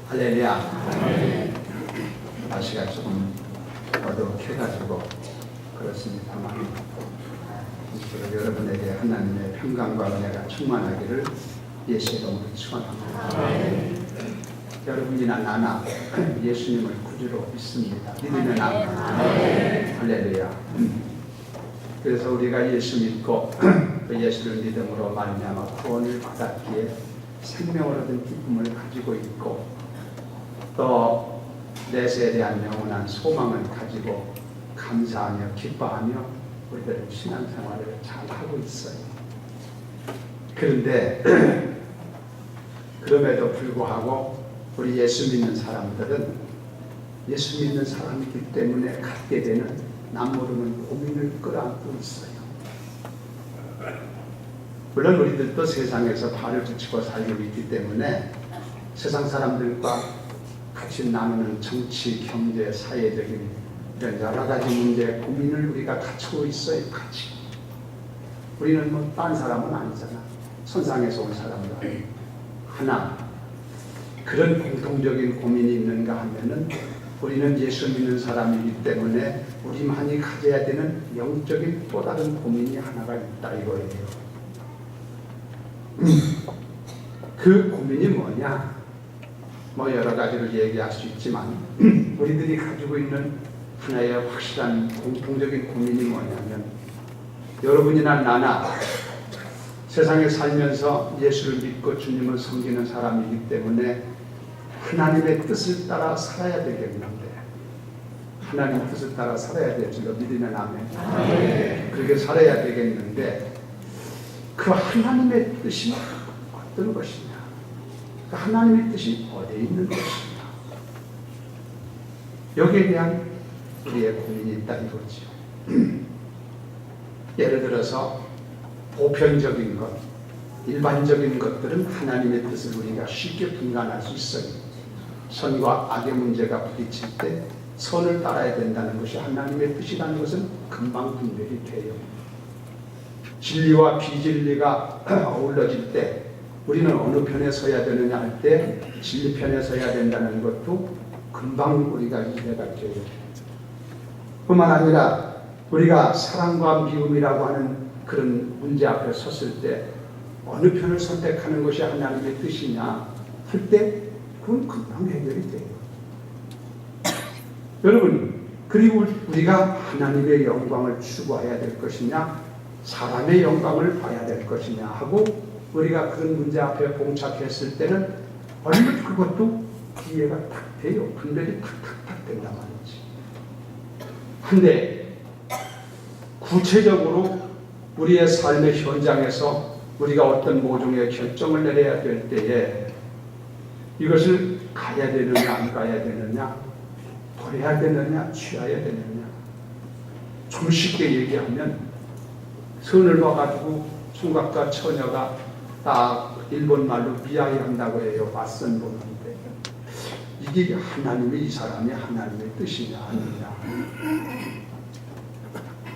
할렐루야. 날씨가 조금 어둑해가지고 그렇습니다만 여러분에게 하나님의 평강과 은혜가 충만하기를 예수의 이름으로 축원합니다. 여러분이나 나나 예수님을 구주로 믿습니다. 믿으면 할렐루야. 그래서 우리가 예수 믿고 그 예수를 믿음으로 말미암아 구원을 받았기에 생명을 얻은 기쁨을 가지고 있고 또 내세에 대한 영원한 소망을 가지고 감사하며 기뻐하며 우리들은 신앙생활을 잘 하고 있어요. 그런데 그럼에도 불구하고 우리 예수 믿는 사람들은 예수 믿는 사람이기 때문에 갖게 되는 남모르는 고민을 끌어안고 있어요. 물론 우리들도 세상에서 발을 붙이고 살고 있기 때문에 세상 사람들과 같이 나누는 정치, 경제, 사회적인 이런 여러 가지 문제, 고민을 우리가 갖추고 있어요. 같이. 우리는 뭐 딴 사람은 아니잖아. 선상에서 온 사람도 아니고. 하나, 그런 공통적인 고민이 있는가 하면은 우리는 예수 믿는 사람이기 때문에 우리만이 가져야 되는 영적인 또 다른 고민이 하나가 있다 이거예요. 그 고민이 뭐냐? 뭐 여러 가지로 얘기할 수 있지만 우리들이 가지고 있는 하나의 확실한 공통적인 고민이 뭐냐면 여러분이나 나나 세상에 살면서 예수를 믿고 주님을 섬기는 사람이기 때문에 하나님의 뜻을 따라 살아야 되겠는데 하나님의 뜻을 따라 살아야 될 줄로 믿으면 아멘. 그렇게 살아야 되겠는데 그 하나님의 뜻이 어떤 것이냐? 그 하나님의 뜻이 어디에 있는 것이냐? 여기에 대한 우리의 고민이 있다 이거지요. 예를 들어서 보편적인 것, 일반적인 것들은 하나님의 뜻을 우리가 쉽게 분간할 수 있어요. 선과 악의 문제가 부딪힐 때 선을 따라야 된다는 것이 하나님의 뜻이라는 것은 금방 분별이 돼요. 진리와 비진리가 어우러질 때 우리는 어느 편에 서야 되느냐 할 때 진리 편에 서야 된다는 것도 금방 우리가 이해가 돼요. 뿐만 아니라 우리가 사랑과 미움이라고 하는 그런 문제 앞에 섰을 때 어느 편을 선택하는 것이 하나님의 뜻이냐 할 때 그건 금방 해결이 돼요. 여러분, 그리고 우리가 하나님의 영광을 추구해야 될 것이냐 사람의 영광을 봐야 될 것이냐 하고 우리가 그런 문제 앞에 봉착했을 때는 얼른 그것도 이해가 탁 돼요. 분별이 탁탁탁 된단 말이지. 근데 구체적으로 우리의 삶의 현장에서 우리가 어떤 모종의 결정을 내려야 될 때에 이것을 가야 되느냐 안 가야 되느냐 버려야 되느냐 취해야 되느냐 좀 쉽게 얘기하면 선을 봐가지고 총각과 처녀가 딱 일본 말로 미아이한다고 해요. 맞선 보는데 이게 하나님의 이 사람이 하나님의 뜻이냐 아니냐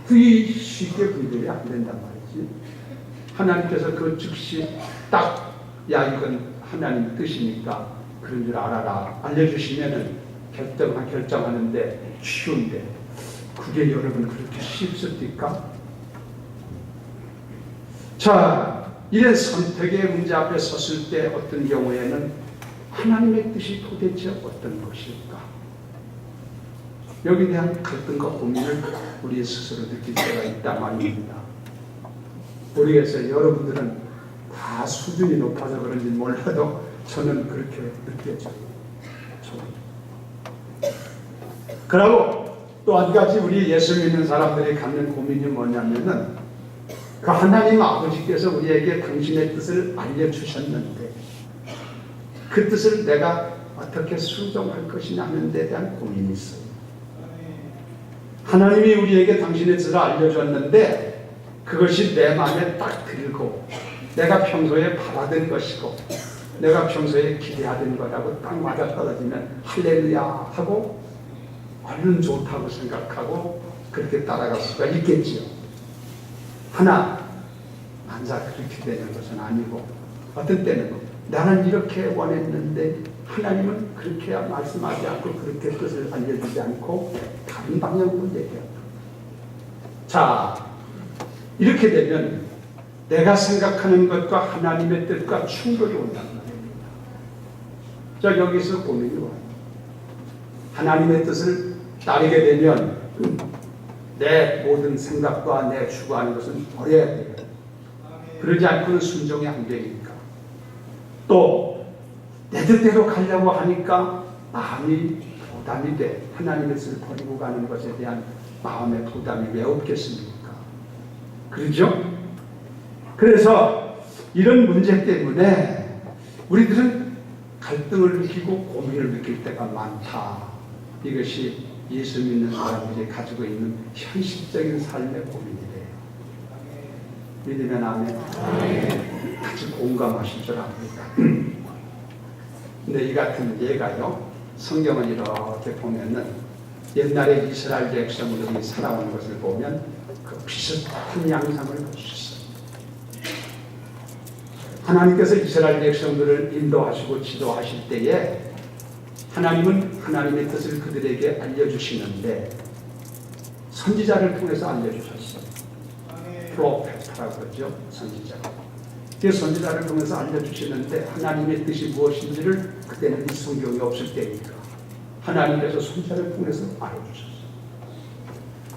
그게 쉽게 분별이 안 된단 말이지. 하나님께서 그 즉시 딱 야 이건 하나님 뜻이니까 그런 줄 알아라 알려주시면은 결정하는데 쉬운데 그게 여러분 그렇게 쉽습니까? 자, 이런 선택의 문제 앞에 섰을 때 어떤 경우에는 하나님의 뜻이 도대체 어떤 것일까? 여기에 대한 갈등과 고민을 우리 스스로 느낄 때가 있다 말입니다. 모르겠어요. 여러분들은 다 수준이 높아서 그런지 몰라도 저는 그렇게 느껴져요. 그리고 또 한 가지 우리 예수 믿는 사람들이 갖는 고민이 뭐냐면은 그 하나님 아버지께서 우리에게 당신의 뜻을 알려주셨는데 그 뜻을 내가 어떻게 순종할 것이냐 하는 데 대한 고민이 있어요. 하나님이 우리에게 당신의 뜻을 알려줬는데 그것이 내 마음에 딱 들고 내가 평소에 바라던 것이고 내가 평소에 기대하던 거라고 딱 맞아떨어지면 할렐루야 하고 얼른 좋다고 생각하고 그렇게 따라갈 수가 있겠지요. 하나 만사 그렇게 되는 것은 아니고 어떤 때는 나는 이렇게 원했는데 하나님은 그렇게 말씀하지 않고 그렇게 뜻을 알려주지 않고 다른 방향으로 얘기합니다. 자, 이렇게 되면 내가 생각하는 것과 하나님의 뜻과 충돌이 온단 말입니다. 자, 여기서 고민이 와요. 하나님의 뜻을 따르게 되면 내 모든 생각과 내 추구하는 것은 버려야 돼요. 그러지 않고는 순종이 안 되니까. 또 내 뜻대로 가려고 하니까 마음이 부담이 돼. 하나님의 뜻을 버리고 가는 것에 대한 마음의 부담이 왜 없겠습니까? 그렇죠? 그래서 이런 문제 때문에 우리들은 갈등을 느끼고 고민을 느낄 때가 많다. 이것이 예수 믿는 사람들이 가지고 있는 현실적인 삶의 고민이래요. 믿으면 아멘. 같이 공감하실 줄 압니다. 근데 이 같은 예가요, 성경을 이렇게 보면은 옛날에 이스라엘 백성들이 살아온 것을 보면 그 비슷한 양상을 볼 수 있어요. 하나님께서 이스라엘 백성들을 인도하시고 지도하실 때에 하나님은 하나님의 뜻을 그들에게 알려주시는데 선지자를 통해서 알려주셨어요. 프로페트라고 그러죠. 선지자. 그 선지자를 통해서 알려주시는데 하나님의 뜻이 무엇인지를 그때는 이 성경이 없을 때니까 하나님께서 선지자를 통해서 알려주셨어요.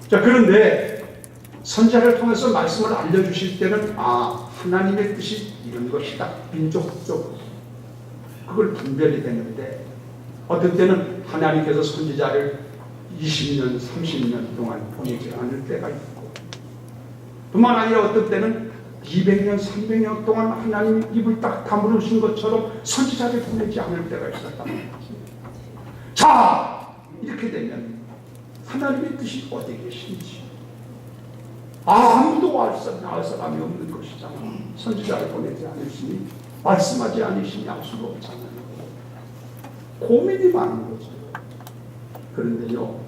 자, 그런데 선지자를 통해서 말씀을 알려주실 때는 하나님의 뜻이 이런 것이다. 민족적으로 그걸 분별이 되는데 어떤 때는 하나님께서 선지자를 20년, 30년 동안 보내지 않을 때가 있고 뿐만 아니라 어떤 때는 200년, 300년 동안 하나님이 입을 딱 다물으신 것처럼 선지자를 보내지 않을 때가 있었단 말이지. 자, 이렇게 되면 하나님의 뜻이 어디 계신지 아무도 알 사람이 없는 것이잖아. 선지자를 보내지 않으시니 말씀하지 않으시니 알 수가 없잖아요. 고민이 많은 거죠. 그런데요,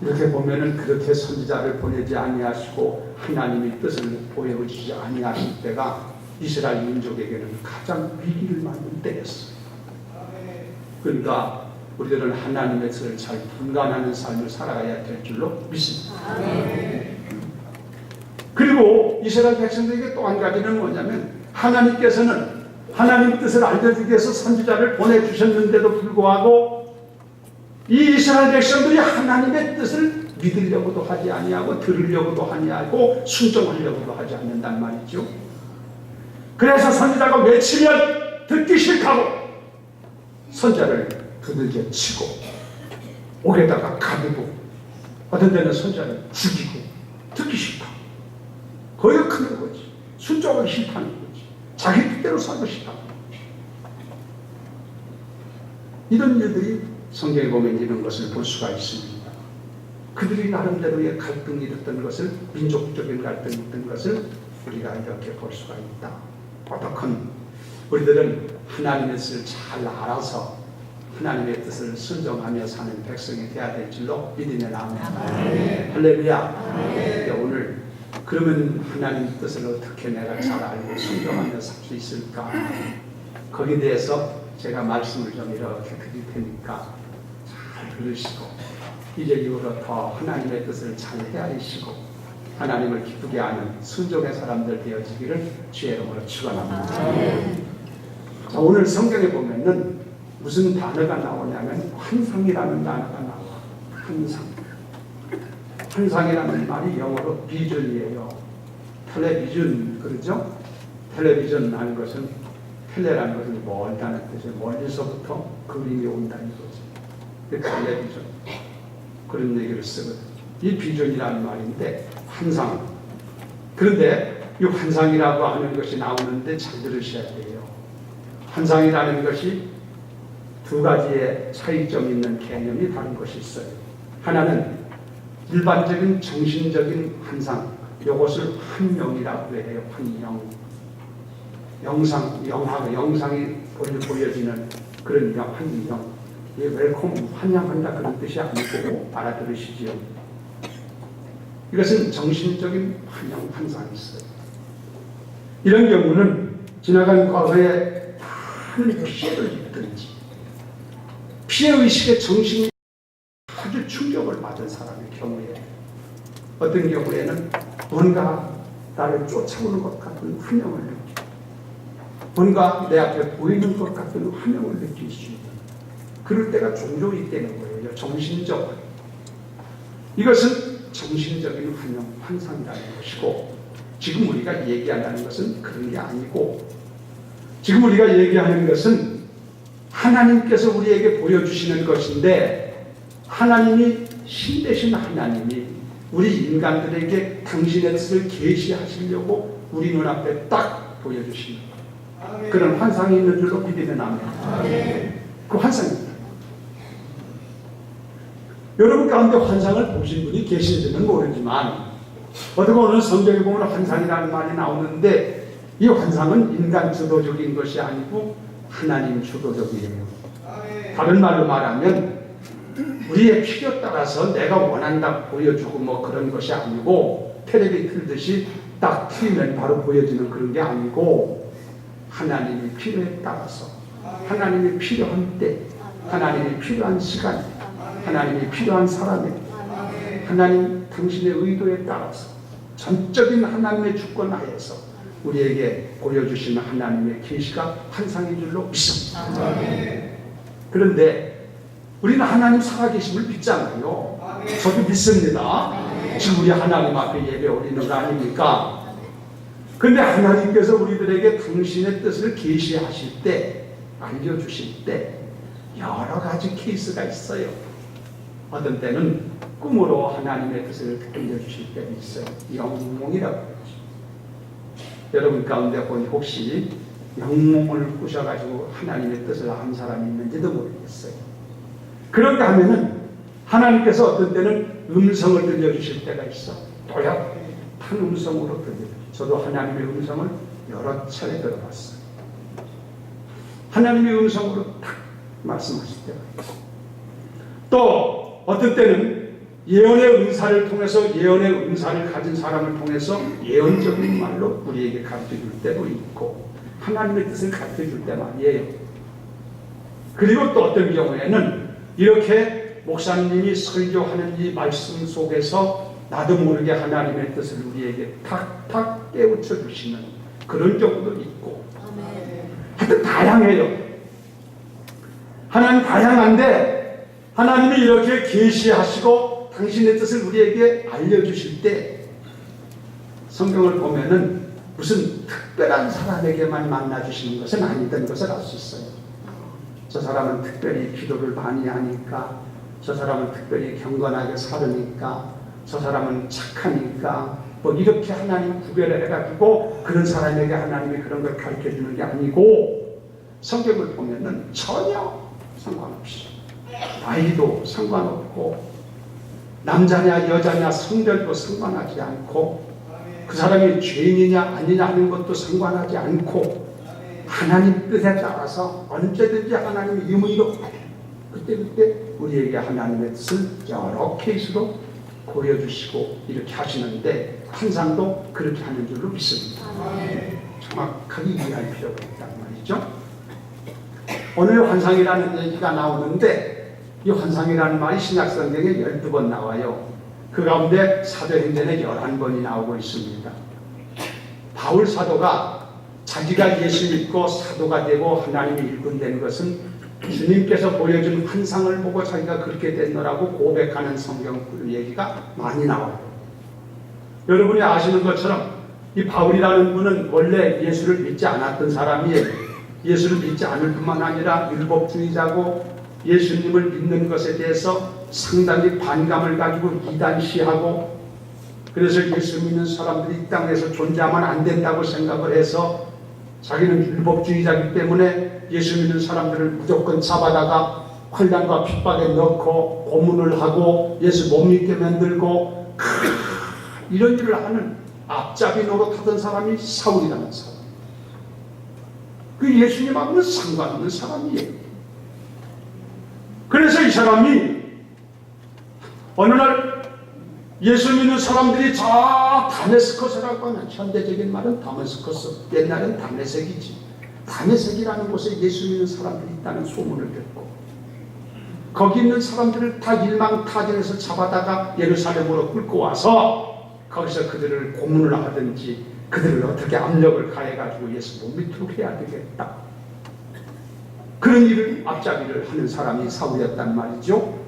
이렇게 보면은 그렇게 선지자를 보내지 아니하시고 하나님의 뜻을 보여주지 아니하실 때가 이스라엘 민족에게는 가장 위기를 맞는 때였어요. 그러니까 우리들은 하나님의 뜻을 잘 분간하는 삶을 살아가야 될 줄로 믿습니다. 그리고 이스라엘 백성들에게 또 한 가지는 뭐냐면 하나님께서는 하나님의 뜻을 알려주기 위해서 선지자를 보내주셨는데도 불구하고 이 이스라엘 백성들이 하나님의 뜻을 믿으려고도 하지 아니하고 들으려고도 하지 않고 순종하려고도 하지 않는단 말이죠. 그래서 선지자가 외치면 듣기 싫다고 선지자를 두들겨 치고 옥에다가 가두고 어떤 데는 선지자를 죽이고 듣기 싫다. 거역하는 거지. 순종하기 싫다는 거지. 자기 뜻대로 살고 싶다. 이런 일들이 성경에 보면 이런 것을 볼 수가 있습니다. 그들이 나름대로의 갈등이 있었던 것을, 민족적인 갈등이 있었던 것을 우리가 이렇게 볼 수가 있다. 어떻건 우리들은 하나님의 뜻을 잘 알아서 하나님의 뜻을 순종하며 사는 백성이 되어야 될 줄로 믿으면 아멘. 할렐루야. 오늘 그러면 하나님의 뜻을 어떻게 내가 잘 알고 순종하며 살 수 있을까? 거기에 대해서 제가 말씀을 좀 이렇게 드릴 테니까 잘 들으시고 이제 이후로 더 하나님의 뜻을 잘 헤아리시고 하나님을 기쁘게 하는 순종의 사람들 되어지기를 주의 이름으로 축원합니다. 자, 오늘 성경에 보면은 무슨 단어가 나오냐면 환상이라는 단어가 나와. 환상. 환상이라는 말이 영어로 비전이에요. 텔레비전 그러죠? 텔레비전 하는 것은 텔레라는 것은 멀다는 뜻이에요. 멀리서부터 그림이 온다는 거지. 텔레비전 그런 얘기를 쓰거든요. 이 비전이라는 말인데 환상. 그런데 이 환상이라고 하는 것이 나오는데 잘 들으셔야 돼요. 환상이라는 것이 두 가지의 차이점 있는 개념이 다른 것이 있어요. 하나는 일반적인 정신적인 환상, 이것을 환영이라고 해요. 환영. 영상이 보여지는 그런 환영. 웰컴, 환영한다 그런 뜻이 아니고 알아들으시지요. 이것은 정신적인 환영, 환상이 있어요. 이런 경우는 지나간 과거에 많은 피해를 입든지 피해의식의 정신이 아주 충격을 받은 사람의 경우에 어떤 경우에는 뭔가 나를 쫓아오는 것 같은 환영을 느끼고 뭔가 내 앞에 보이는 것 같은 환영을 느낄 수 있는 그럴 때가 종종 있다는 거예요. 정신적으로. 이것은 정신적인 환영, 환상이라는 것이고 지금 우리가 얘기한다는 것은 그런 게 아니고 지금 우리가 얘기하는 것은 하나님께서 우리에게 보여주시는 것인데 하나님이 신 되신 하나님이 우리 인간들에게 당신의 뜻을 계시하시려고 우리 눈앞에 딱 보여주시는 그런 환상이 있는 줄로 믿으면 아멘. 그 환상입니다. 여러분 가운데 환상을 보신 분이 계신지는 모르지만 어떻게 보면 성경에 보면 환상이라는 말이 나오는데 이 환상은 인간 주도적인 것이 아니고 하나님 주도적이에요. 다른 말로 말하면 우리의 필요 따라서 내가 원한다 보여주고 뭐 그런 것이 아니고 텔레비 틀듯이 딱 틀면 바로 보여지는 그런 게 아니고 하나님이 필요에 따라서 하나님이 필요한 때 하나님이 필요한 시간 하나님이 필요한 사람에 하나님 당신의 의도에 따라서 전적인 하나님의 주권 하에서 우리에게 보여주시는 하나님의 계시가 환상인 줄로 믿습니다. 그런데 우리는 하나님 살아계심을 믿잖아요. 저도 믿습니다. 지금 우리 하나님 앞에 예배 올리는 거 아닙니까? 그런데 하나님께서 우리들에게 당신의 뜻을 계시하실 때 알려주실 때 여러 가지 케이스가 있어요. 어떤 때는 꿈으로 하나님의 뜻을 알려주실 때도 있어요. 영몽이라고 하죠. 여러분 가운데 보니 혹시 영몽을 꾸셔가지고 하나님의 뜻을 안 사람이 있는지도 모르겠어요. 그런가 하면은 하나님께서 어떤 때는 음성을 들려주실 때가 있어. 또렷한 음성으로 들려주세요. 저도 하나님의 음성을 여러 차례 들어봤어요. 하나님의 음성으로 딱 말씀하실 때가 있어요. 또 어떤 때는 예언의 은사를 통해서 예언의 은사를 가진 사람을 통해서 예언적인 말로 우리에게 가르쳐줄 때도 있고 하나님의 뜻을 가르쳐줄 때 말이에요. 그리고 또 어떤 경우에는 이렇게 목사님이 설교하는 이 말씀 속에서 나도 모르게 하나님의 뜻을 우리에게 탁탁 깨우쳐 주시는 그런 경우도 있고 하여튼 다양해요. 하나님 다양한데 하나님이 이렇게 계시하시고 당신의 뜻을 우리에게 알려주실 때 성경을 보면은 무슨 특별한 사람에게만 만나주시는 것은 아니던 것을 알 수 있어요. 저 사람은 특별히 기도를 많이 하니까 저 사람은 특별히 경건하게 살으니까 저 사람은 착하니까 뭐 이렇게 하나님 구별을 해가지고 그런 사람에게 하나님이 그런 걸 가르쳐주는 게 아니고 성경을 보면은 전혀 상관없이 나이도 상관없고 남자냐 여자냐 성별도 상관하지 않고 그 사람이 죄인이냐 아니냐 하는 것도 상관하지 않고 하나님 뜻에 따라서 언제든지 하나님의 임의로 그때 우리에게 하나님의 뜻을 여러 케이스로 보여주시고 이렇게 하시는데 환상도 그렇게 하는 줄로 믿습니다. 정확하게 이해할 필요가 있다는 말이죠. 오늘 환상이라는 얘기가 나오는데 이 환상이라는 말이 신약성경에 12번 나와요. 그 가운데 사도행전에 11번이 나오고 있습니다. 바울 사도가 자기가 예수 믿고 사도가 되고 하나님의 일꾼 된 것은 주님께서 보여준 환상을 보고 자기가 그렇게 됐노라고 고백하는 성경 얘기가 많이 나와요. 여러분이 아시는 것처럼 이 바울이라는 분은 원래 예수를 믿지 않았던 사람이에요. 예수를 믿지 않을 뿐만 아니라 율법주의자고 예수님을 믿는 것에 대해서 상당히 반감을 가지고 이단시하고 그래서 예수 믿는 사람들이 이 땅에서 존재하면 안 된다고 생각을 해서 자기는 율법주의자이기 때문에 예수 믿는 사람들을 무조건 잡아다가 환난과 핍박에 넣고 고문을 하고 예수 못 믿게 만들고 이런 일을 하는 앞잡이 노릇하던 사람이 사울이라는 사람. 그 예수님하고는 상관없는 사람이에요. 그래서 이 사람이 어느 날 예수 믿는 사람들이 저 다메스커스라고 하는 현대적인 말은 다메스커스, 옛날엔 다메섹이지. 다메섹이라는 곳에 예수 믿는 사람들이 있다는 소문을 듣고 거기 있는 사람들을 다 일망타진해서 잡아다가 예루살렘으로 끌고 와서 거기서 그들을 고문을 하든지 그들을 어떻게 압력을 가해가지고 예수 못 믿도록 해야 되겠다. 그런 일을 앞잡이를 하는 사람이 사울이었단 말이죠.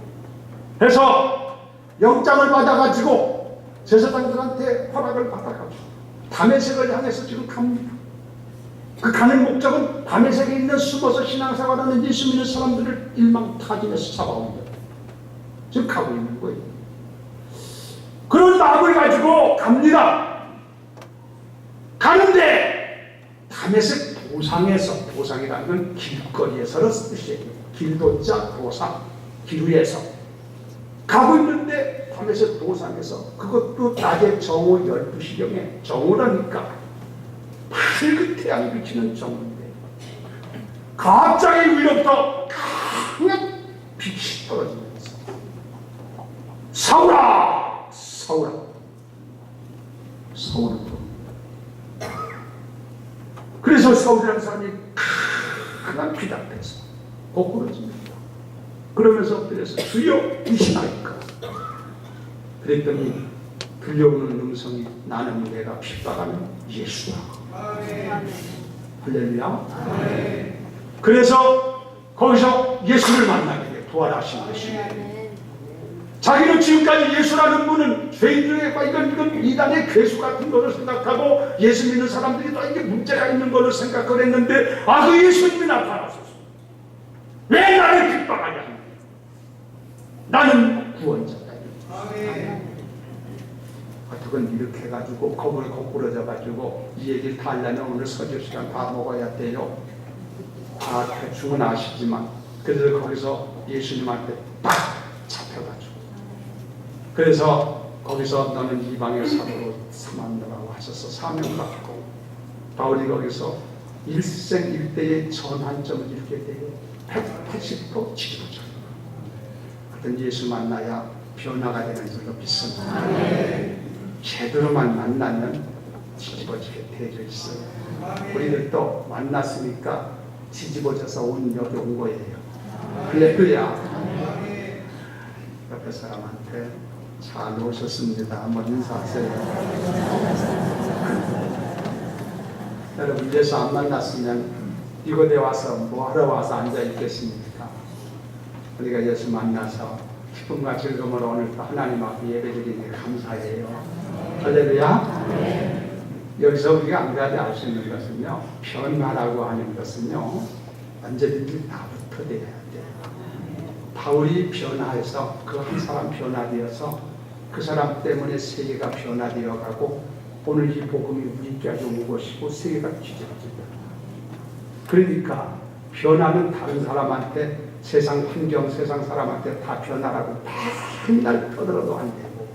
그래서 영장을 받아가지고 제사장들한테 허락을 받아가지고 다메섹을 향해서 지금 갑니다. 그 가는 목적은 다메섹에 있는 숨어서 신앙생활하는 예수 믿는 사람들을 일망타진해서 잡아온 거예요. 지금 가고 있는 거예요. 그런 마음을 가지고 갑니다. 가는데 다메섹 도상에서, 도상이라는 건 길거리에서는 뜻이에요. 길도자 도상, 길 위에서 가고 있는데 다메섹 도상에서, 그것도 낮에 정오 12시경에, 정오라니까 밝은 태양이 비치는 정오인데 갑자기 위로부터 강한 빛이 떨어지면서 사울아, 사울아, 사울은 그래서 사울이라는 사람이 강한 빛 앞에서 고꾸러집니다. 그러면서 엎드려서 주여 이시나이까. 그랬더니 들려오는 음성이 나는 내가 핍박하는 예수다. 할렐루야. 그래서 거기서 예수를 만나게 돼. 부활하신 예수. 자기는 지금까지 예수라는 분은 죄인들에게 이건 이단의 괴수 같은 것을 생각하고 예수 믿는 사람들이 다 이게 문제가 있는 걸로 생각을 했는데, 그 예수님이 나타나셨어. 왜 나를 핍박하냐? 나는 구원자다. 그건 이렇게 해가지고 거꾸로 거꾸러져가지고 이 얘기를 다 하려면 오늘 서주 시간 다 먹어야 돼요. 다 대충은 아시지만, 그래서 거기서 예수님한테 딱 잡혀가지고, 그래서 거기서 너는 이방의 사도로 삼았노라고 하셔서 사명받고, 바울이 거기서 일생일대의 전환점을 잃게 돼요. 180도 뒤집어져요. 그런 예수 만나야 변화가 되는 줄로 믿습니다. 제대로만 만나면 뒤집어지게 되어 있어요. 우리들도 만났으니까 뒤집어져서 여기 온 거예요. 할렐루야. 옆에 사람한테 잘 오셨습니다. 한번 인사하세요. 여러분, 예수 안 만났으면 이곳에 와서 뭐하러 와서 앉아있겠습니까? 우리가 예수 만나서 기쁨과 즐거움으로 오늘 또 하나님 앞에 예배드리니 감사해요. 할렐루야. 여기서 우리가 한 가지 알 수 있는 것은요, 변화라고 하는 것은요 언제든지 나부터 돼야 돼요. 바울이 변화해서 그 한 사람 변화되어서 그 사람 때문에 세계가 변화되어 가고 오늘 이 복음이 우리까지 온 것이고 세계가 뒤집어진다. 그러니까 변화는 다른 사람한테, 세상 환경, 세상 사람한테 다 변화라고 맨날 떠들어도 안 되고,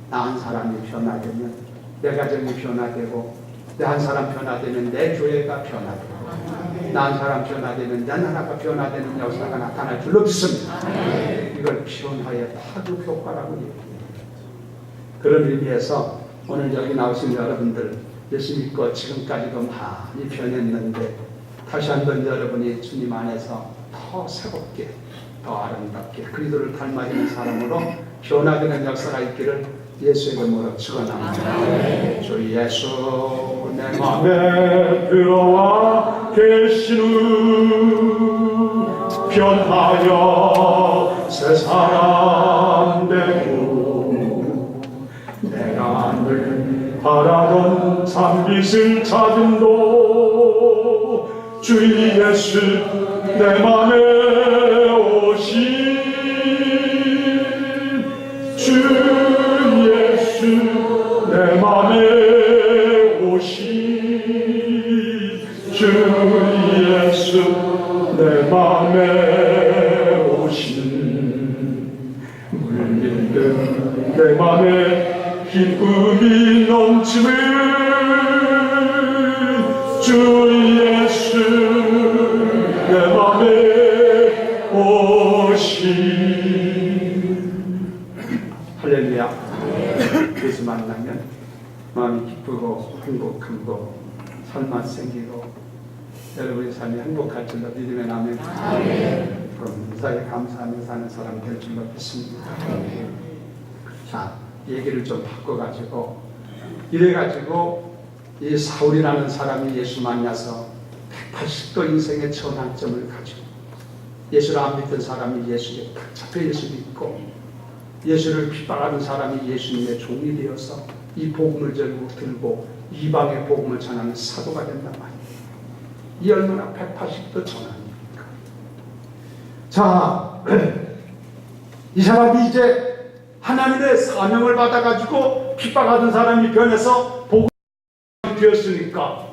나 한 사람이 변화되면 내 가정이 변화되고, 내 한 사람 변화되면 내 교회가 변화되고, 나 한 사람 변화되면 내 나라가 변화되는 역사가 나타날 줄로 믿습니다. 이걸 변화의 파급 효과라고 얘기해요. 그런 의미에서 오늘 여기 나오신 여러분들, 예수 믿고 지금까지도 많이 변했는데 다시 한번 여러분이 주님 안에서 더 새롭게, 더 아름답게 그리스도를 닮아지는 사람으로 변화되는 역사가 있기를 예수의 이름으로 축원합니다. 주 예수 내 맘에 들어와 계시는 변하여 새 사람 되고, 내가 늘 바라던 참빛을 찾음도 주 예수 내 맘에 오신 주 예수 내 맘에 오신 주 예수 내 맘에 오신 물밀듯 내 맘에 기쁨이 넘치는 주 예수 내 맘에 오신. 할렐루야. 예수 만나면 마음이 기쁘고 행복하고 살맛 생기고 여러분의 삶이 행복할 줄로 믿으면 아멘. 그럼 무사히 감사하며 사는 사람 될 줄로 믿습니다. 자, 얘기를 좀 바꿔가지고 이래가지고 이 사울이라는 사람이 예수 만나서 180도 인생의 전환점을 가지고 예수를 안 믿던 사람이 예수에 딱 잡혀 예수 믿고 예수를 핍박하는 사람이 예수님의 종이 되어서 이 복음을 들고 이방의 복음을 전하는 사도가 된단 말이에요. 이 얼마나 180도 전환입니까? 자, 이 사람이 이제 하나님의 사명을 받아가지고 핍박하던 사람이 변해서 복음이 되었으니까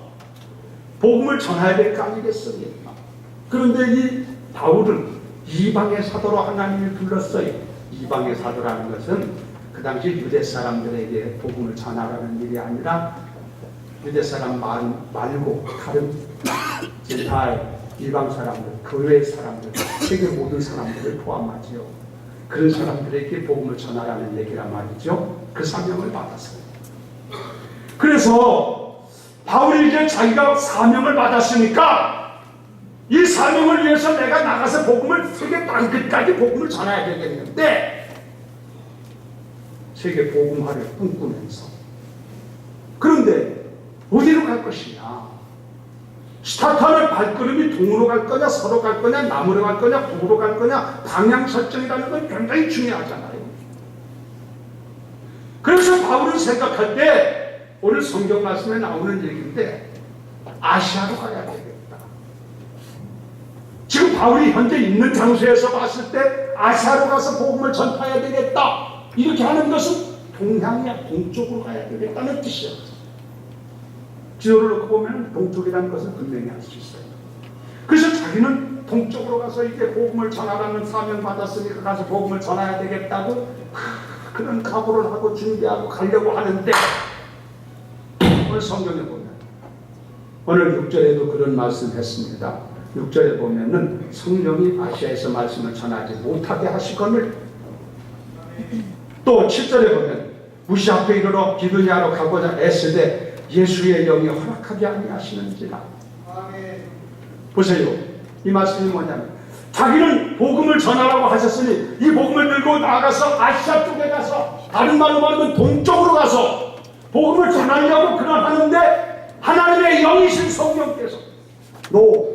복음을 전해야 될 거 아니겠습니까? 그런데 이 바울은 이방의 사도로 하나님이 불렀어요. 이방의 사도라는 것은 그 당시 유대 사람들에게 복음을 전하라는 일이 아니라 유대 사람 말고 다른 젠타일 이방 사람들, 교회 사람들, 세계 모든 사람들을 포함하지요. 그런 사람들에게 복음을 전하라는 얘기란 말이죠. 그 사명을 받았어요. 그래서 바울이 이제 자기가 사명을 받았으니까 이 사명을 위해서 내가 나가서 복음을 세계 땅끝까지 복음을 전해야 되겠는데 세계 복음화를 꿈꾸면서 그런데 어디로 갈 것이냐? 스타트하는 발걸음이 동으로 갈 거냐, 서로 갈 거냐, 남으로 갈 거냐, 북으로 갈 거냐, 방향 설정이라는 건 굉장히 중요하잖아요. 그래서 바울은 생각할 때 오늘 성경 말씀에 나오는 얘기인데 아시아로 가야 되겠다. 지금 바울이 현재 있는 장소에서 봤을 때 아시아로 가서 복음을 전파해야 되겠다. 이렇게 하는 것은 동향이야, 동쪽으로 가야 되겠다는 뜻이야. 지도를 놓고 보면 동쪽이라는 것을 분명히 알 수 있어요. 그래서 자기는 동쪽으로 가서 이제 복음을 전하라는 사명 받았으니까 가서 복음을 전해야 되겠다고 그런 각오를 하고 준비하고 가려고 하는데 오늘 성경에 보면 오늘 6절에도 그런 말씀했습니다. 6절에 보면은 성령이 아시아에서 말씀을 전하지 못하게 하시거늘 또 7절에 보면 무시 앞에 이르러 기드냐로 가고자 애쓰되 예수의 영이 허락하게 아니하시는지라. 보세요. 이 말씀이 뭐냐면 자기는 복음을 전하라고 하셨으니 이 복음을 들고 나가서 아시아 쪽에 가서 다른 말로 말하면 동쪽으로 가서 복음을 전하려고 그러하는데 하나님의 영이신 성령께서 너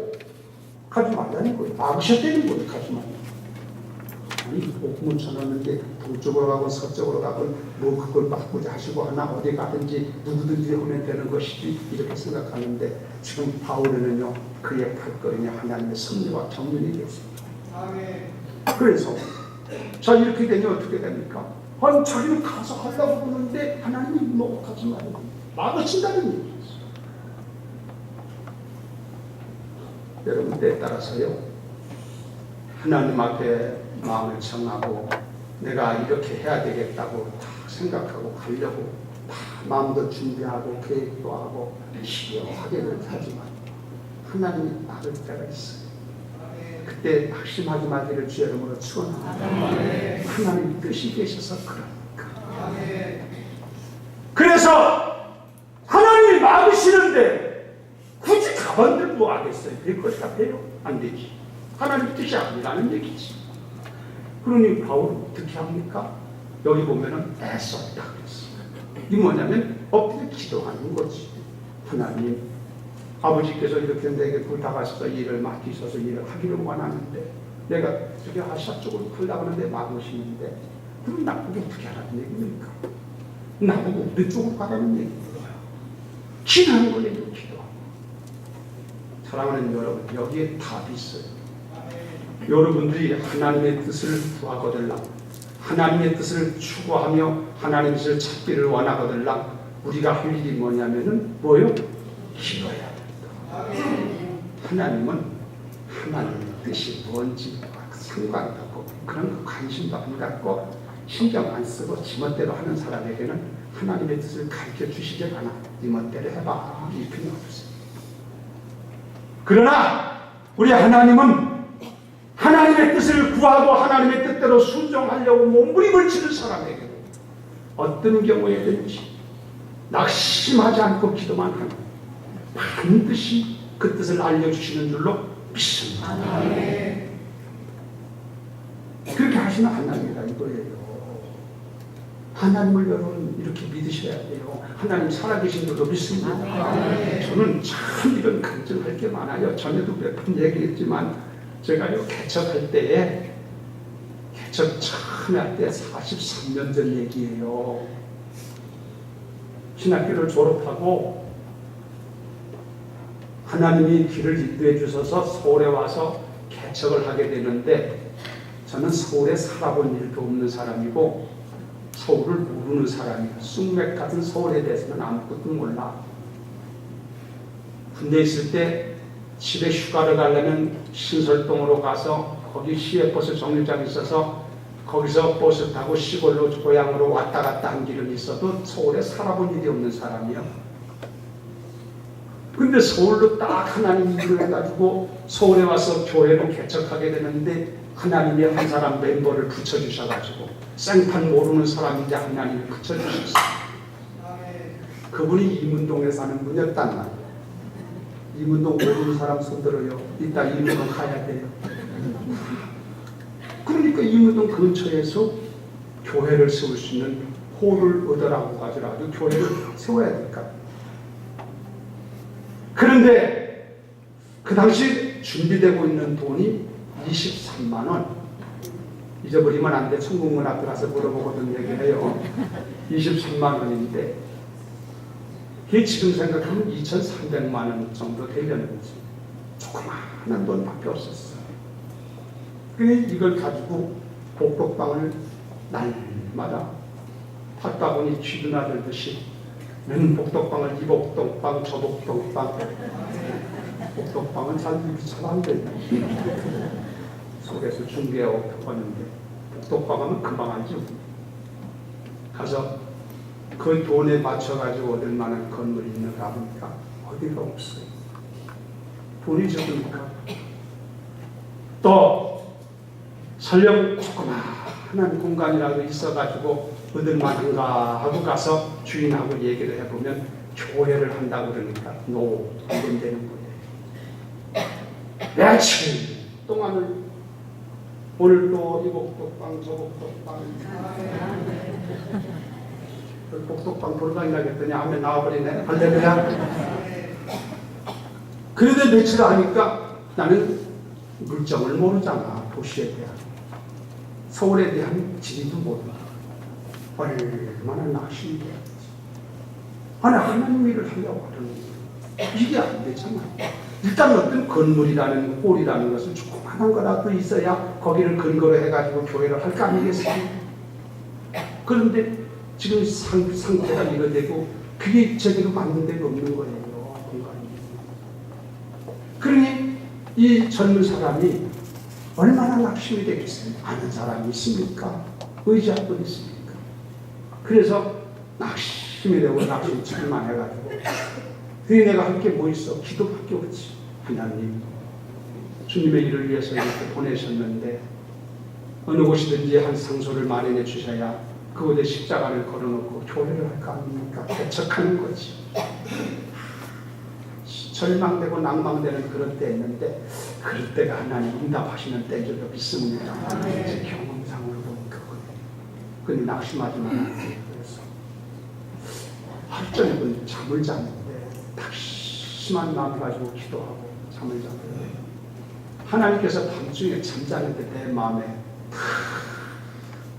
가지 말라는 거예요. 막으셨다는 거예요. 가지 말라는 거예요. 아니 복음을 전하는데 동쪽으로 가고 서쪽으로 가고 뭐 그걸 바꾸자 하시고 하나 어디 가든지 누구든지 하면 되는 것이지 이렇게 생각하는데 지금 바울은요 그의 발걸음이 하나님의 섭리와 정륜이 되었습니다. 그래서 자 이렇게 되면 어떻게 됩니까? 아니 자기는 가서 하려고 그러는데 하나님이 너 가지 말고 막으신다는 얘기죠. 여러분 때에 따라서요 하나님 앞에 마음을 정하고 내가 이렇게 해야 되겠다고 다 생각하고 가려고 다 마음도 준비하고 계획도 하고 시험하게 그렇게 하지만 하나님이 막을 때가 있어요. 그때 확신하지 마기를 주의 이름으로 축원합니다. 하나님 뜻이 계셔서 그러니까. 그래서 하나님이 막으시는데 굳이 가만들 뭐 하겠어요? 될 것이다 돼요? 안 되지. 하나님 뜻이 아니라는 얘기지. 그러니 바울은 어떻게 합니까? 여기 보면은 애썼다 그랬어요. 이게 뭐냐면 엎드려 기도하는 거지. 하나님 아버지께서 이렇게 내게 부탁하셔서 일을 맡기셔서 일을 하기를 원하는데 내가 저기 아시아 쪽으로 가려고 하는데 막으시는데 그럼 나보고 어떻게 하라는 얘기입니까? 나보고 어느 쪽으로 가라는 얘기입니까? 기도하는 거예요. 기도. 사랑하는 여러분 여기에 답이 있어요. 여러분들이 하나님의 뜻을 구하거들라 하나님의 뜻을 추구하며 하나님의 뜻을 찾기를 원하거들라 우리가 할 일이 뭐냐면은 뭐요? 기도해야 된다. 하나님은 하나님의 뜻이 뭔지 상관도 없고 그런 거 관심도 안 갖고 신경 안 쓰고 지멋대로 하는 사람에게는 하나님의 뜻을 가르쳐 주시질 않아. 네 멋대로 해봐. 이 필요 없어요. 그러나 우리 하나님은 하나님의 뜻을 구하고 하나님의 뜻대로 순종하려고 몸부림을 치는 사람에게는 어떤 경우에든지 낙심하지 않고 기도만 하면 반드시 그 뜻을 알려주시는 줄로 믿습니다. 하시는 하나님이다 이거예요. 하나님을 여러분 이렇게 믿으셔야 돼요. 하나님 살아계신 줄로 믿습니다. 저는 참 이런 간증할 게 많아요. 전에도 몇 번 얘기했지만 제가요 개척할 때에 개척 처음 할 때 43년 전 얘기예요. 신학교를 졸업하고 하나님이 길을 인도해 주셔서 서울에 와서 개척을 하게 되는데 저는 서울에 살아본 일도 없는 사람이고 서울을 모르는 사람이에요. 쑥맥 같은 서울에 대해서는 아무것도 몰라. 군대 있을 때 집에 휴가를 가려면 신설동으로 가서 거기 시외버스 정류장이 있어서 거기서 버스 타고 시골로 고향으로 왔다 갔다 한 길은 있어도 서울에 살아본 일이 없는 사람이에요. 근데 서울로 딱 하나님 일을 해가지고 서울에 와서 교회로 개척하게 되는데 하나님이 한 사람 멤버를 붙여주셔가지고 생판 모르는 사람인데 하나님이 붙여주셨어요. 그분이 이문동에 사는 분이었단 말이에요. 이문동 모르는 사람 손들어요. 이따 이문동 가야 돼요. 그러니까 이문동 근처에서 교회를 세울 수 있는 홀을 얻으라고 가지고 교회를 세워야 될까. 그런데 그 당시 준비되고 있는 돈이 23만 원. 잊어버리면 안 돼. 천국문 앞에 가서 물어보거든 얘기해요. 23만 원인데 그게 지금 생각하면 2,300만 원 정도 되려는 거지. 조그마한 돈밖에 없었어요. 그래 이걸 가지고 복덕방을 날마다 탔다 보니 쥐도나 들듯이 는 복덕방을 이 복덕방 저 복덕방 복덕방은 잘 안 되네. 속에서 중개하고 겪었는데 복덕방은 금방 알죠. 가서 그 돈에 맞춰가지고 얻을 만한 건물이 있는가 보니까 어디가 없어요. 돈이 적으니까 또 설령 조그마한 공간이라도 있어가지고 얻을 만한가 하고 가서 주인하고 얘기를 해보면 교회를 한다고 그러니까 안 된다는 거예요. 며칠 동안을 오늘 또 이 복덕방 저 복덕방 복덕방 돌아다니려고 했더니 앞에 나와버리네. 할렐루야. 그런데 며칠 하니까 나는 물정을 모르잖아. 도시에 대한 서울에 대한 지리도 모르고 얼마나 낙심이 돼야지. 아니 하나님 일을 하려고 하는 이게 안 되잖아. 일단 어떤 건물이라는 홀이라는 것은 조그만한 거라도 있어야 거기를 근거로 해가지고 교회를 할 거 아니겠습니까? 그런데 지금 상태가 이거 되고 그게 제대로 맞는 데가 없는 거예요. 공간이. 그러니 이 젊은 사람이 얼마나 낙심이 되겠어요? 아는 사람이 있습니까? 의지할 분 있습니까? 그래서 낙심이 되고 낙심만 해가지고 그게 내가 할 게 뭐 있어? 기도밖에 없지. 하나님 주님의 일을 위해서 이렇게 보내셨는데 어느 곳이든지 한 상소를 마련해 주셔야 그곳에 십자가를 걸어놓고 교회를 할 거 아닙니까? 개척하는 거지. 절망되고 낭망되는 그런 때 있는데 그럴 때가 하나님 응답하시는 때인 줄도 믿습니다. 제 경험상으로 보면 그거예요. 근데 낙심하지 말아야 돼요. 그래서 하루 저녁은 잠을 잤는데 낙심한 마음 가지고 기도하고 잠을 잤는데 하나님께서 밤중에 잠자는데 내 마음에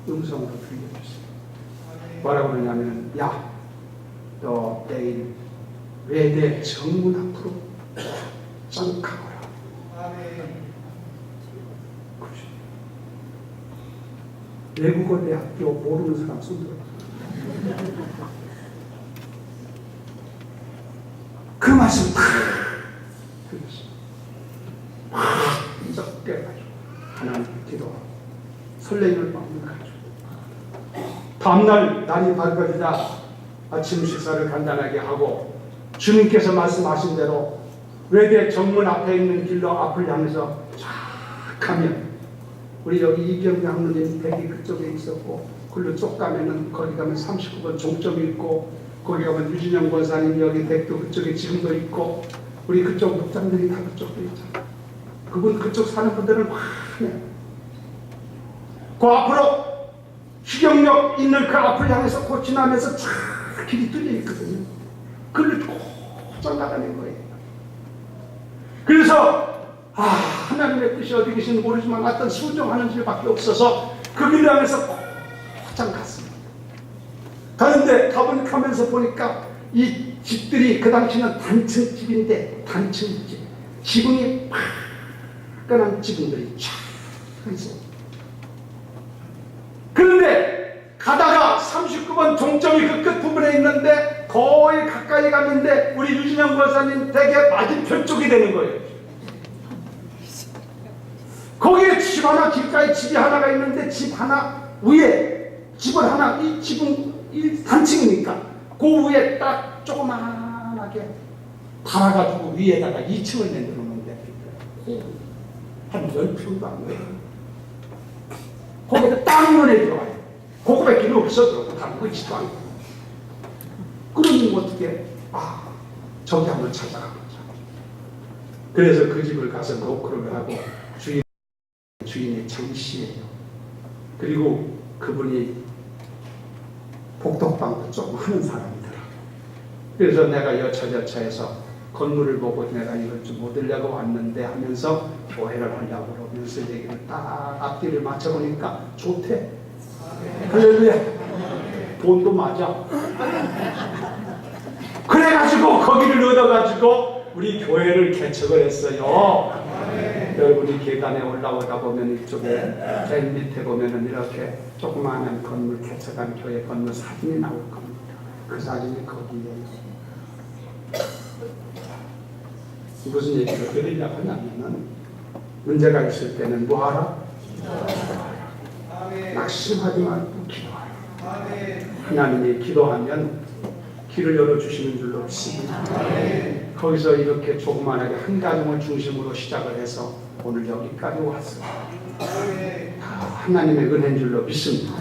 음성으로 들려주세요. 뭐라고 그러냐면 야, 너 내일 외대 정문 앞으로 짱 가거라. 외국어 대학교 모르는 사람 손들어. 그 말씀 들렸어. 썩 깨가지고 하나님 기도하고 설레임을 마음을 가지고 다음날 날이 밝아지자 아침 식사를 간단하게 하고 주님께서 말씀하신 대로 외대 정문 앞에 있는 길로 앞을 향해서 쫙 가면 우리 여기 이경규 학부님 댁이 그쪽에 있었고 글로 쭉 가면은 거기 가면 39번 종점이 있고 거기 가면 유진영 권사님 여기 댁도 그쪽에 지금도 있고 우리 그쪽 목장들이 다 그쪽도 있잖아. 그분 그쪽 사는 분들은 많아요. 그 앞으로 희경역 있는 그 앞을 향해서 곧 지나면서 쫙 길이 뚫려 있거든요. 그걸 곧장 나가는 거예요. 그래서 하나님의 뜻이 어디 계신지 모르지만 어떤 순종하는 일밖에 없어서 그 길을 향해서 곧장 갔습니다. 가는데 가면서 보니까 이 집들이 그 당시는 단층 집인데 단층 집, 지붕이 화끈한 지붕들이 쫙 있어요. 그런데 가다가 39번 종점이 그 끝부분에 있는데 거의 가까이 갔는데 우리 유진영 권사님 댁에 맞은편 쪽이 되는 거예요. 거기에 집 하나, 길가에 집이 하나가 있는데 집 하나 위에 집을 하나, 이 집은 이 단층이니까 그 위에 딱 조그만하게 달아가지고 위에다가 2층을 만들어 놓는데 한 10평도 안 돼요. 거기다 딱 눈에 들어가요. 그거밖에 필요 없어. 담고 있지도 않고. 그러니 어떻게 저기 한번 찾아가보자. 그래서 그 집을 가서 노크를 하고 주인이 장씨예요. 그리고 그분이 복덕방도 조금 하는 사람이더라고요. 그래서 내가 여차저차해서 건물을 보고 내가 이걸 좀 얻으려고 왔는데 하면서 교회를 하려고 그러면서 얘기를 딱 앞뒤를 맞춰보니까 좋대. 할렐루야. 돈도 맞아. 그래가지고 거기를 얻어가지고 우리 교회를 개척을 했어요. 여러분이 계단에 올라오다 보면 이쪽에 맨 밑에 보면은 이렇게 조그마한 건물 개척한 교회 건물 사진이 나올 겁니다. 그 사진이 거기에요. 무슨 얘기를 드리려고 하냐면은 문제가 있을 때는 뭐하라? 낙심하지 말고 기도하라. 하나님이 기도하면 길을 열어주시는 줄로 믿습니다. 거기서 이렇게 조그만하게 한 가정을 중심으로 시작을 해서 오늘 여기까지 왔습니다. 하나님의 은혜인 줄로 믿습니다.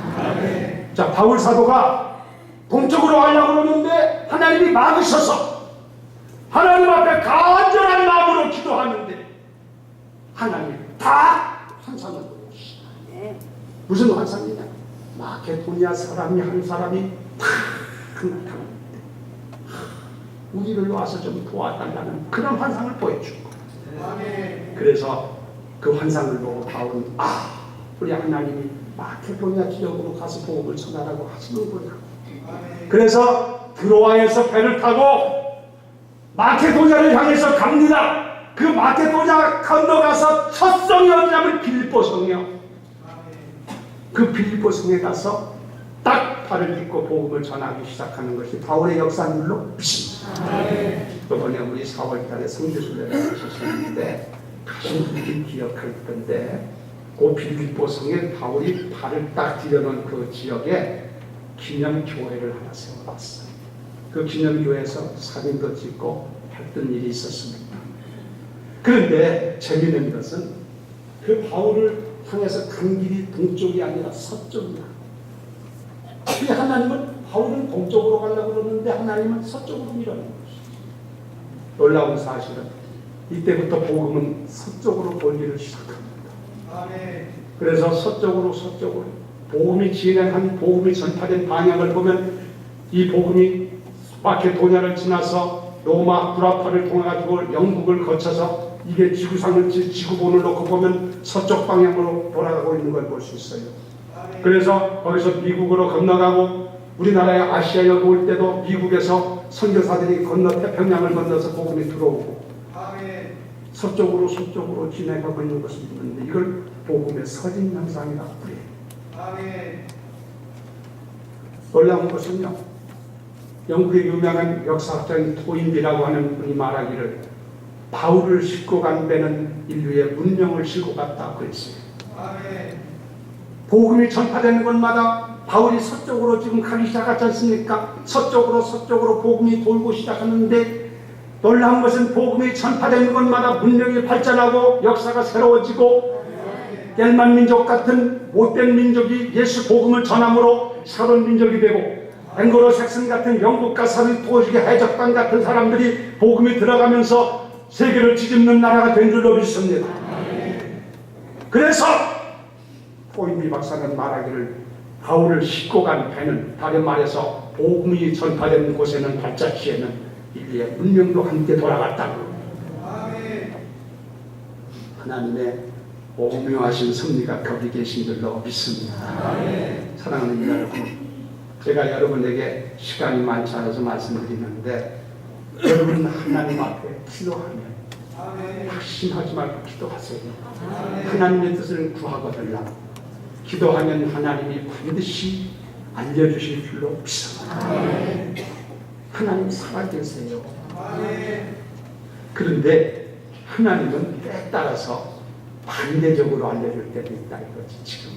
자, 바울 사도가 동쪽으로 가려고 그러는데 하나님이 막으셔서 하나님 앞에 간절한 마음으로 기도하는데 하나님 다 환상을 보여주시네. 무슨 환상이냐? 마케도니아 사람이 한 사람이 다 나타납니다. 우리를 와서 좀 도와달라는 그런 환상을 보여준 거예요. 그래서 그 환상을 보고 바울은 우리 하나님이 마케도니아 지역으로 가서 복음을 전하라고 하시는구나. 그래서 드로아에서 배를 타고 마케도니아를 향해서 갑니다. 그 마케도니아 건너가서 첫 성이 어디냐면 빌립보 성이요. 그 빌립보 성에 가서 딱 발을 딛고 복음을 전하기 시작하는 것이 바울의 역사인 줄로 믿습니다. 이번에 우리 4월달에 성지순례를 하셨었는데 가신 분들이 기억할 건데 그 빌립보 성에 바울이 발을 딱 들여놓은 그 지역에 기념교회를 하나 세워놨어요. 그 기념교회에서 사진도 찍고 했던 일이 있었습니다. 그런데 재미있는 것은 그 바울을 향해서 간 길이 동쪽이 아니라 서쪽이다. 하나님은 바울은 동쪽으로 가려고 그러는데 하나님은 서쪽으로 밀어내는 것이죠. 놀라운 사실은 이때부터 복음은 서쪽으로 돌기를 시작합니다. 그래서 서쪽으로 복음이 진행한 복음이 전파된 방향을 보면 이 복음이 마케도니아를 지나서 로마 구라파를 통해가지고 영국을 거쳐서 이게 지구본을 놓고 보면 서쪽 방향으로 돌아가고 있는 걸 볼 수 있어요. 그래서 거기서 미국으로 건너가고 우리나라의 아시아역 올 때도 미국에서 선교사들이 태평양을 건너서 복음이 들어오고 서쪽으로 진행하고 있는 것을 믿는데 이걸 복음의 서진 현상이라고 그래요. 놀라운 것은요, 영국의 유명한 역사학자인 토인비라고 하는 분이 말하기를 바울을 싣고 간 배는 인류의 문명을 싣고 갔다 그랬어요. 복음이 전파되는 곳마다 바울이 서쪽으로 지금 가기 시작하지 않습니까? 서쪽으로 복음이 돌고 시작하는데 놀라운 것은 복음이 전파되는 곳마다 문명이 발전하고 역사가 새로워지고 겔만 민족 같은 못된 민족이 예수 복음을 전함으로 새로운 민족이 되고 앵글로 삭슨 같은 영국과 서리토식의 해적단 같은 사람들이 복음이 들어가면서 세계를 뒤집는 나라가 된 줄로 믿습니다. 그래서 포인비 박사는 말하기를 바울을 싣고 간 배는, 다른 말해서 복음이 전파된 곳에는 발자취에는 인류의 문명도 함께 돌아갔다고. 하나님의 오묘하신 섭리가 거기 계신 줄로 믿습니다. 사랑하는 여러분, 제가 여러분에게 시간이 많지 않아서 말씀드리는데, 여러분 하나님 앞에 기도하면 확신하지 말고 기도하세요. 하나님의 뜻을 구하거든요. 기도하면 하나님이 반드시 알려주실 줄로 믿습니다. 하나님 살아계세요. 그런데 하나님은 때에 따라서 반대적으로 알려줄 때도 있다 이거지. 지금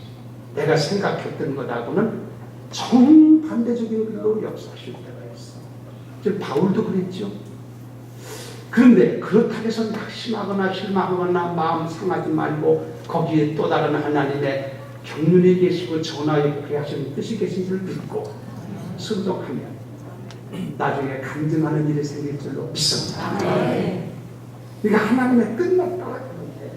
내가 생각했던 것하고는 정반대적인 길로 역사하실 때가 있어. 지금 바울도 그랬죠. 그런데 그렇다고 해서 낙심하거나 실망하거나 마음 상하지 말고 거기에 또 다른 하나님의 경륜이 계시고 전하에 그리하시는 뜻이 계신 줄 믿고 순종하면 나중에 감증하는 일이 생길 줄로 믿습니다. 그러니까 하나님의 뜻만 따라가는 게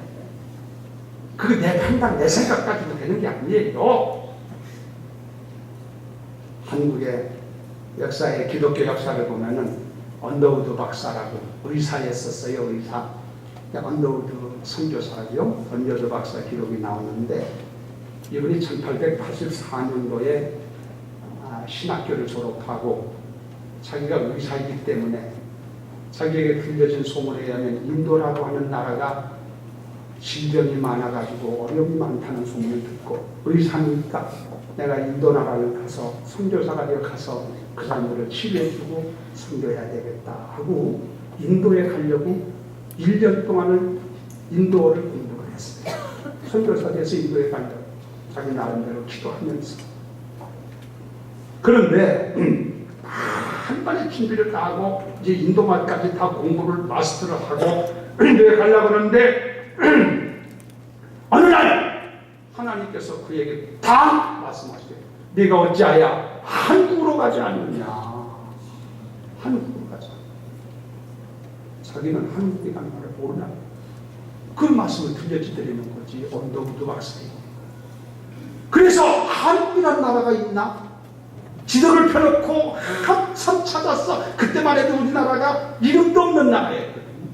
그게 내 판단, 내 생각 가지고 되는 게 아니에요. 한국의 역사의 기독교 역사를 보면은 언더우드 박사라고 의사였었어요. 의사. 언더우드 선교사죠. 언더우드 박사 기록이 나오는데 이분이 1884년도에 신학교를 졸업하고 자기가 의사이기 때문에 자기에게 들려진 소문에 의하면 인도라고 하는 나라가 질병이 많아가지고 어려움이 많다는 소문을 듣고 의사니까 내가 인도 나라를 가서 선교사가 되어 가서 그 사람들을 치료해주고 선교해야 되겠다 하고 인도에 가려고 1년 동안을 인도어를 공부를 했어요. 선교사 돼서 인도에 가려고 자기 나름대로 기도하면서. 그런데 한 번에 준비를 다 하고 이제 인도말까지 다 공부를 마스터를 하고 인도에 가려고 하는데 어느 날 하나님께서 그에게 다 말씀하시죠. 네가 어찌하여 한국으로 가지 않느냐. 한국으로 가자. 자기는 한국이라는 말을 모르나. 그 말씀을 들려드리는 거지. 언더우드 박사님. 그래서 한국이라는 나라가 있나? 지도를 펴놓고 한참 찾았어. 그때만 해도 우리나라가 이름도 없는 나라였거든요.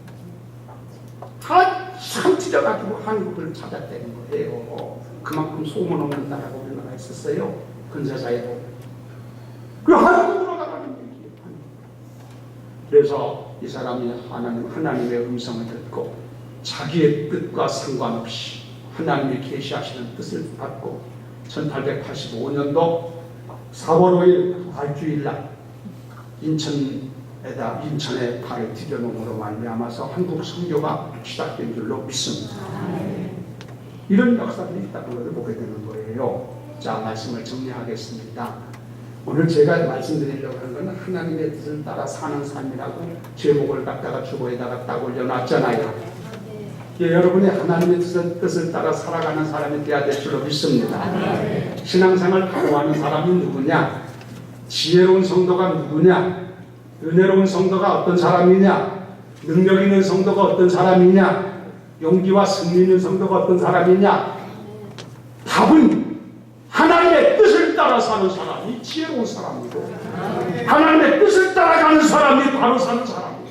한참 찢어가지고 한국을 찾았다는 거예요. 그만큼 소문 없는 나라가 우리나라에 있었어요. 근세사에 보면. 그 한국으로 가라는 얘기예요. 그래서 이 사람이 하나님의 음성을 듣고 자기의 뜻과 상관없이 하나님이 계시하시는 뜻을 받고 1885년도 4월 5일 발주일날 인천에 발을 디뎌놓음으로 말미암아서 한국 선교가 시작된 줄로 믿습니다. 이런 역사들이 있다는 것을 보게 되는 거예요. 자, 말씀을 정리하겠습니다. 오늘 제가 말씀드리려고 하는 것은 하나님의 뜻을 따라 사는 삶이라고 제목을 갖다가 주보에다가 딱 올려놨잖아요. 예, 여러분이 하나님의 뜻을 따라 살아가는 사람이 되어야 될 줄로 믿습니다. 신앙생활 바로 하는 사람이 누구냐? 지혜로운 성도가 누구냐? 은혜로운 성도가 어떤 사람이냐? 능력 있는 성도가 어떤 사람이냐? 용기와 승리 있는 성도가 어떤 사람이냐? 답은 하나님의 뜻을 따라 사는 사람이 지혜로운 사람이고 하나님의 뜻을 따라가는 사람이 바로 사는 사람이고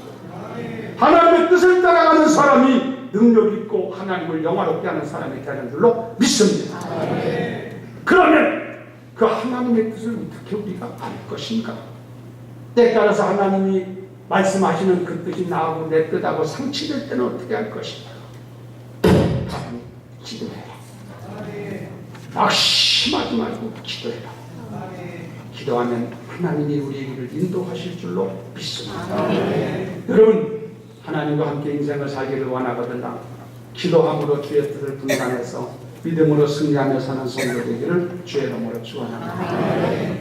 하나님의 뜻을 따라가는 사람이 능력 있고 하나님을 영화롭게 하는 사람이 되는 줄로 믿습니다. 그러면 그 하나님의 뜻을 어떻게 우리가 알 것인가? 때에 따라서 하나님이 말씀하시는 그 뜻이 나하고 내 뜻하고 상치될 때는 어떻게 할 것인가? 답은 기도해라. 낙심하지 말고 기도해라. 기도하면 하나님이 우리에게 인도하실 줄로 믿습니다. 여러분, 하나님과 함께 인생을 살기를 원하거든요. 기도함으로 주의 뜻을 분간해서 믿음으로 승리하며 사는 성도 되기를 주의 이름으로 축원합니다.